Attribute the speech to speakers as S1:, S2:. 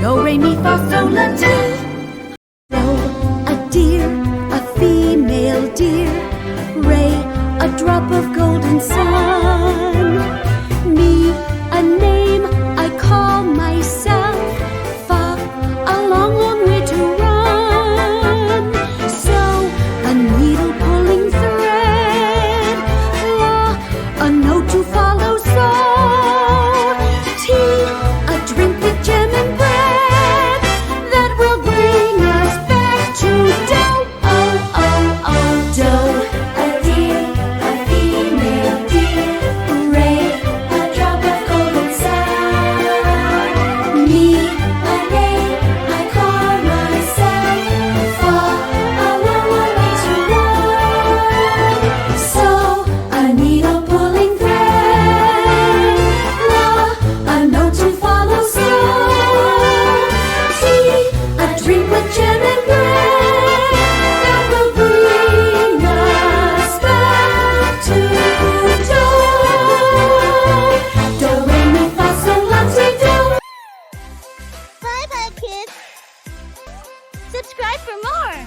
S1: Do, re, mi, fa, sol, la, ti. Do, a deer, a female deer. Re, a drop of golden sun. Mi, a name I call myself. Fa, a long, long way to run. So, a needle pulling thread. La, a note to follow. So, tea, a drink with jam and bread that will bring us back to dough. Oh, oh, oh, dough. A deer, a female deer. Ray, a drop of golden sun. Me, a name I call myself. Fa, a long, long way to run. So, a needle pulling thread. La, a note to follow. So, tea, a drink with jam and bread that will bring us back to dough. Do, re, mi, fa, sol, la, ti, do.
S2: Bye-bye, kids. Subscribe for more.